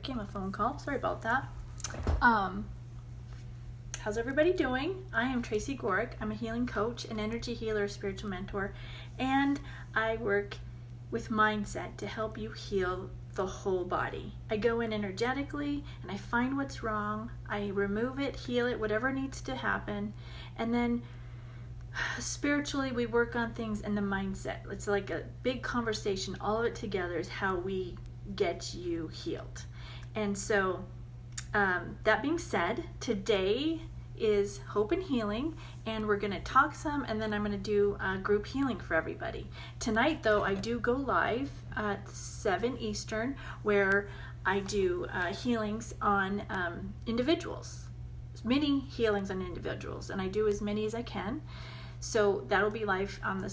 became a phone call. Sorry about that. How's everybody doing? I am Tracy Gorick. I'm a healing coach, an energy healer, spiritual mentor, and I work with mindset to help you heal the whole body. I go in energetically and I find what's wrong. I remove it, heal it, whatever needs to happen, and then spiritually we work on things in the mindset. It's like a big conversation. All of it together is how we get you healed. And so that being said, today is Hope and Healing, and we're going to talk some, and then I'm going to do group healing for everybody. Tonight, though, I do go live at 7 Eastern, where I do healings on individuals, many healings on individuals, and I do as many as I can. So that'll be live on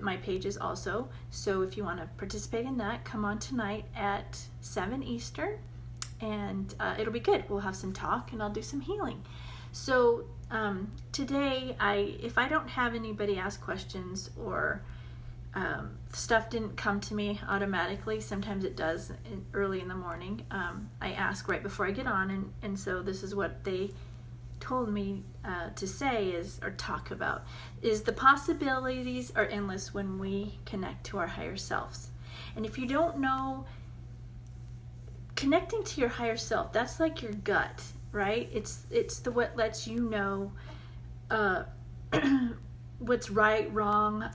my pages also. So if you want to participate in that, come on tonight at 7 Eastern, and it'll be good. We'll have some talk, and I'll do some healing. So today, if I don't have anybody ask questions or stuff didn't come to me automatically, sometimes it does early in the morning, I ask right before I get on, and so this is what they told me to say or talk about, is the possibilities are endless when we connect to our higher selves. And if you don't know, connecting to your higher self, that's like your gut, right? It's what lets you know what's right, wrong,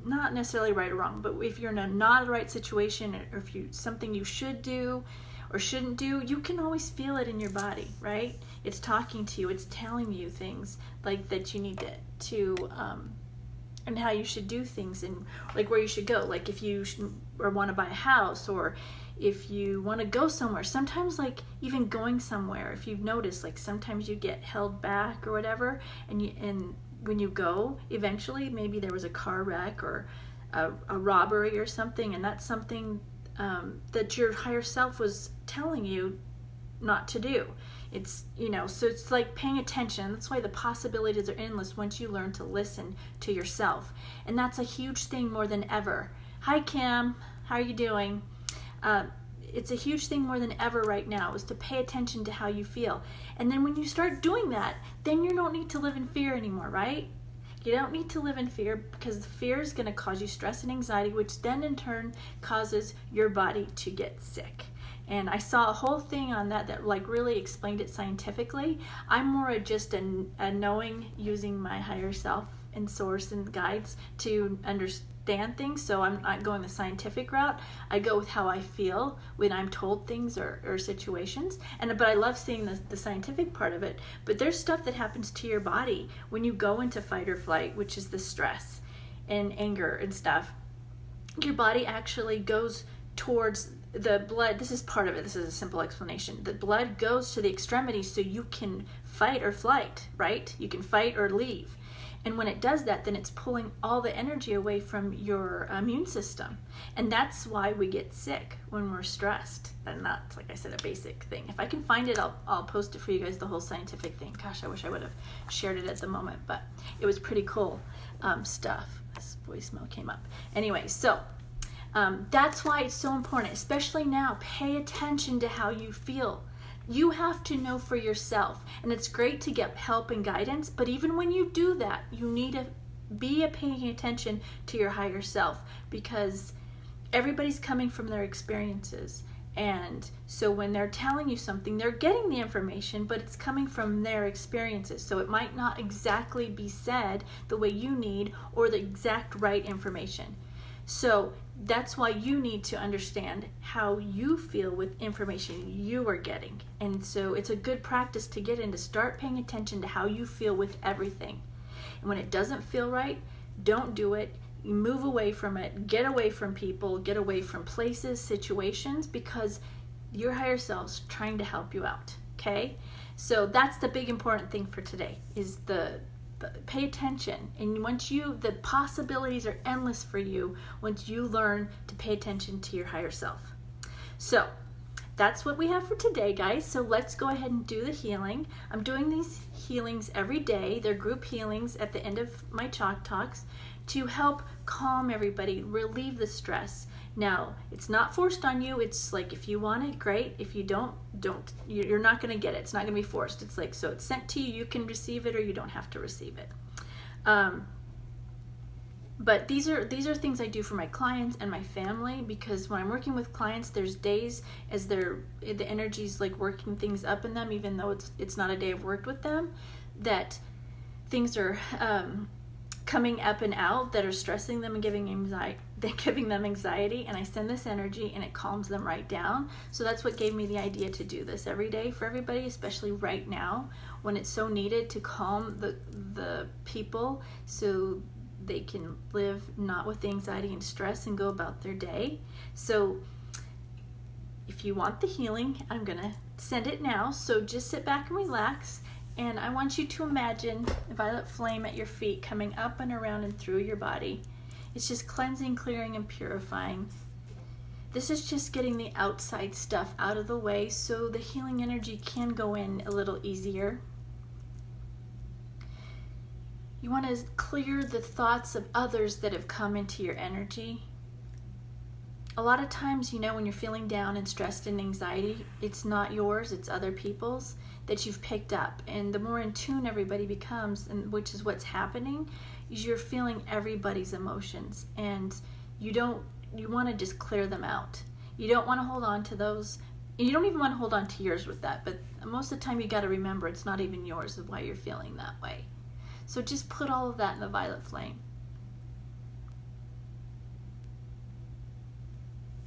not necessarily right or wrong, but if you're in a not the right situation, or if something you should do or shouldn't do, you can always feel it in your body, right? It's talking to you, it's telling you things like that you need to and how you should do things, and like where you should go, like if you or want to buy a house, or if you want to go somewhere. Sometimes, like even going somewhere, if you've noticed, like sometimes you get held back or whatever, and when you go, eventually maybe there was a car wreck or a robbery or something, and that's something that your higher self was telling you not to do. It's, so it's like paying attention. That's why the possibilities are endless once you learn to listen to yourself. And that's a huge thing more than ever. Hi, Kim. How are you doing? It's a huge thing more than ever right now, is to pay attention to how you feel. And then when you start doing that, then you don't need to live in fear anymore, right? You don't need to live in fear, because fear is going to cause you stress and anxiety, which then in turn causes your body to get sick. And I saw a whole thing on that like really explained it scientifically. I'm more just a knowing, using my higher self and source and guides to understand things. So I'm not going the scientific route. I go with how I feel when I'm told things or situations. But I love seeing the scientific part of it. But there's stuff that happens to your body when you go into fight or flight, which is the stress and anger and stuff. Your body actually goes towards the blood. This is part of it. This is a simple explanation. The blood goes to the extremities so you can fight or flight, right? You can fight or leave. And when it does that, then it's pulling all the energy away from your immune system. And that's why we get sick when we're stressed. And that's, like I said, a basic thing. If I can find it, I'll post it for you guys, the whole scientific thing. Gosh, I wish I would have shared it at the moment, but it was pretty cool stuff. This voicemail came up. Anyway, so that's why it's so important, especially now. Pay attention to how you feel. You have to know for yourself, and it's great to get help and guidance, but even when you do that, you need to be paying attention to your higher self, because everybody's coming from their experiences. And so when they're telling you something, they're getting the information, but it's coming from their experiences. So it might not exactly be said the way you need or the exact right information. So that's why you need to understand how you feel with information you are getting. And so it's a good practice to get in, to start paying attention to how you feel with everything. And when it doesn't feel right, don't do it. You move away from it, get away from people, get away from places, situations, because your higher self's trying to help you out, okay? So that's the big important thing for today, is pay attention. And the possibilities are endless for you once you learn to pay attention to your higher self. So that's what we have for today, guys. So let's go ahead and do the healing. I'm doing these healings every day. They're group healings at the end of my Chalk Talks to help calm everybody, relieve the stress, Now, it's not forced on you. It's like, if you want it, great. If you don't. You're not going to get it. It's not going to be forced. It's like, so it's sent to you. You can receive it, or you don't have to receive it. But these are things I do for my clients and my family, because when I'm working with clients, there's days as the energy's like working things up in them, even though it's not a day I've worked with them, that things are coming up and out that are stressing them and giving them anxiety, and I send this energy and it calms them right down. So that's what gave me the idea to do this every day for everybody, especially right now when it's so needed to calm the people, so they can live not with the anxiety and stress and go about their day. So if you want the healing, I'm gonna send it now. So just sit back and relax. And I want you to imagine a violet flame at your feet coming up and around and through your body. It's just cleansing, clearing, and purifying. This is just getting the outside stuff out of the way so the healing energy can go in a little easier. You want to clear the thoughts of others that have come into your energy. A lot of times, when you're feeling down and stressed and anxiety, it's not yours, it's other people's that you've picked up. And the more in tune everybody becomes, and which is what's happening, is you're feeling everybody's emotions, and you want to just clear them out. You don't want to hold on to those. You don't even want to hold on to yours with that, but most of the time you got to remember it's not even yours of why you're feeling that way. So just put all of that in the violet flame.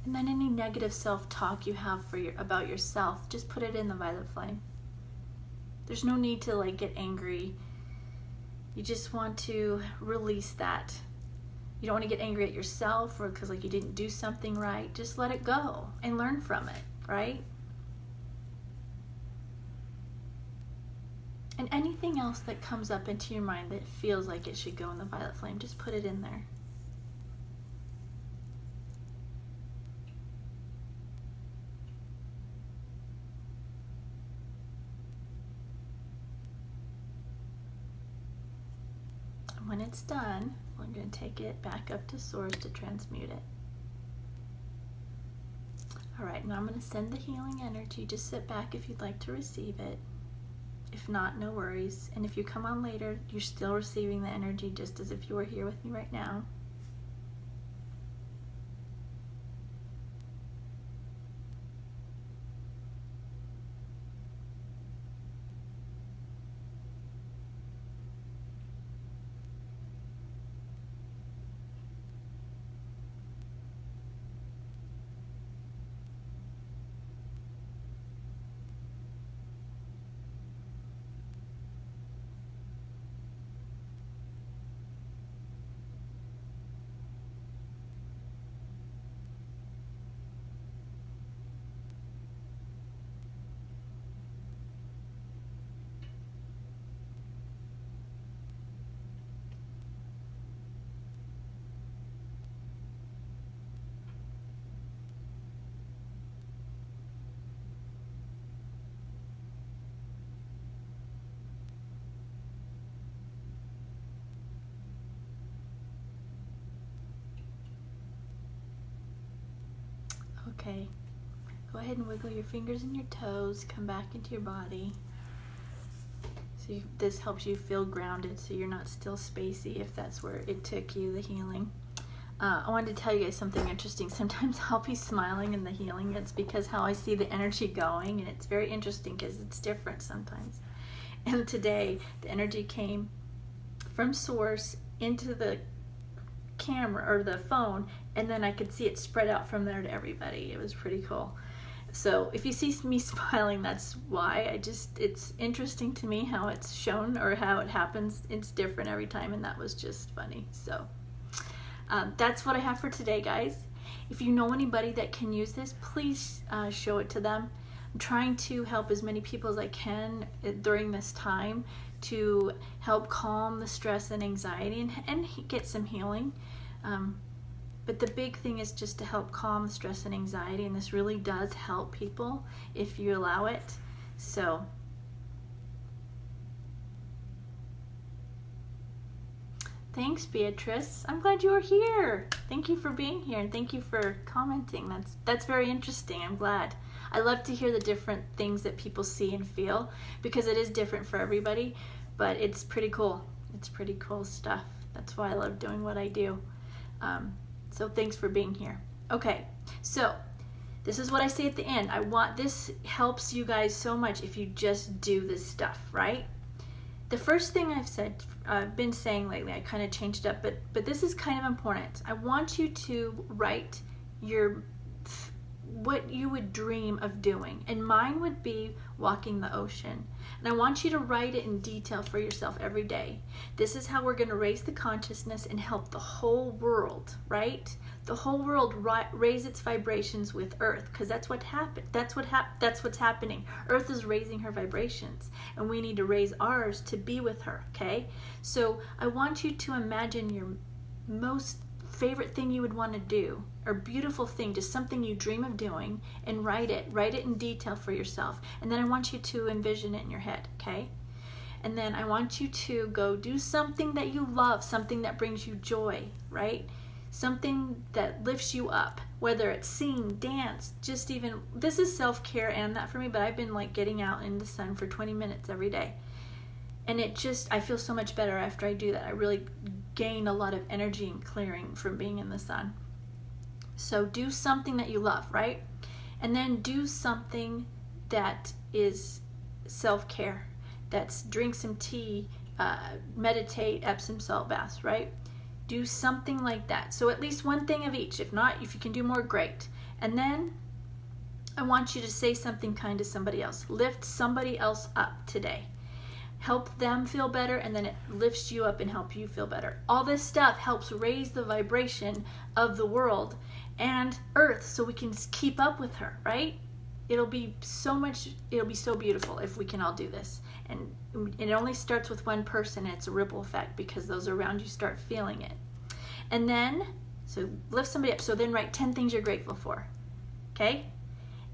And then any negative self-talk you have about yourself, just put it in the violet flame. There's no need to get angry. You just want to release that. You don't want to get angry at yourself or because you didn't do something right. Just let it go and learn from it, right? And anything else that comes up into your mind that feels like it should go in the violet flame, just put it in there. And when it's done, we're going to take it back up to source to transmute it. All right, now I'm going to send the healing energy. Just sit back if you'd like to receive it. If not, no worries. And if you come on later, you're still receiving the energy just as if you were here with me right now. Okay, go ahead and wiggle your fingers and your toes, come back into your body. So this helps you feel grounded so you're not still spacey if that's where it took you, the healing. I wanted to tell you guys something interesting. Sometimes I'll be smiling in the healing. It's because how I see the energy going, and it's very interesting because it's different sometimes. And today, the energy came from source into the camera or the phone, and then I could see it spread out from there to everybody. It was pretty cool. So if you see me smiling, that's why. It's interesting to me how it's shown or how it happens. It's different every time, and that was just funny. So that's what I have for today, guys. If you know anybody that can use this, please show it to them. I'm trying to help as many people as I can during this time to help calm the stress and anxiety and get some healing. But the big thing is just to help calm the stress and anxiety, and this really does help people if you allow it. So Thanks, Beatrice. I'm glad you were here. Thank you for being here, and thank you for commenting. That's very interesting. I'm glad. I love to hear the different things that people see and feel, because it is different for everybody, but it's pretty cool. It's pretty cool stuff. That's why I love doing what I do. So thanks for being here. Okay, so this is what I say at the end. This helps you guys so much if you just do this stuff, right? The first thing I've been saying lately, I kind of changed it up, but this is kind of important. I want you to write what you would dream of doing, and mine would be walking the ocean. And I want you to write it in detail for yourself every day. This is how we're going to raise the consciousness and help the whole world, right? The whole world raise its vibrations with Earth, because that's what happened. That's what's happening. Earth is raising her vibrations, and we need to raise ours to be with her. Okay, so I want you to imagine your most favorite thing you would want to do, or beautiful thing, just something you dream of doing, and write it in detail for yourself. And then I want you to envision it in your head. Okay, and then I want you to go do something that you love, something that brings you joy, right? Something that lifts you up, whether it's sing, dance, just even, this is self-care and that for me, but I've been like getting out in the sun for 20 minutes every day. And I feel so much better after I do that. I really gain a lot of energy and clearing from being in the sun. So do something that you love, right? And then do something that is self-care. That's drink some tea, meditate, Epsom salt baths, right? Do something like that. So at least one thing of each. If not, if you can do more, great. And then I want you to say something kind to somebody else. Lift somebody else up today. Help them feel better, and then it lifts you up and help you feel better. All this stuff helps raise the vibration of the world and Earth so we can keep up with her, right? It'll be so beautiful if we can all do this. And it only starts with one person, and it's a ripple effect because those around you start feeling it. And then, so lift somebody up. So then write 10 things you're grateful for. Okay?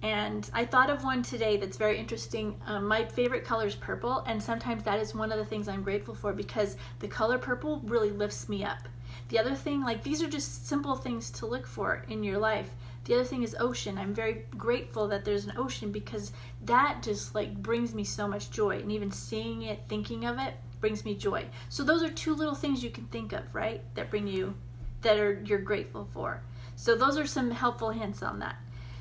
And I thought of one today that's very interesting. My favorite color is purple, and sometimes that is one of the things I'm grateful for because the color purple really lifts me up. The other thing, like these are just simple things to look for in your life. The other thing is ocean. I'm very grateful that there's an ocean because that just like brings me so much joy, and even seeing it, thinking of it, brings me joy. So those are two little things you can think of, right? You're grateful for. So those are some helpful hints on that.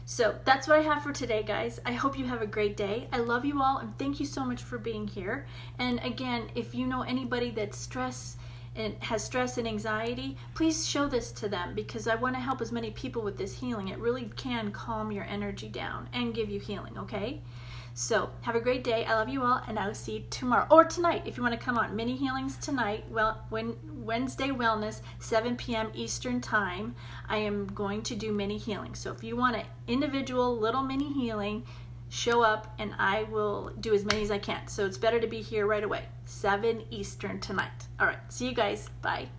So that's what I have for today, guys. I hope you have a great day. I love you all, and thank you so much for being here. And again, if you know anybody that's has stress and anxiety, please show this to them because I want to help as many people with this healing. It really can calm your energy down and give you healing, okay? So have a great day. I love you all, and I will see you tomorrow or tonight if you want to come on. Mini healings tonight. Well, Wednesday Wellness, 7 p.m. Eastern Time. I am going to do mini healings. So if you want an individual little mini healing, show up and I will do as many as I can. So it's better to be here right away. 7 Eastern tonight. All right. See you guys. Bye.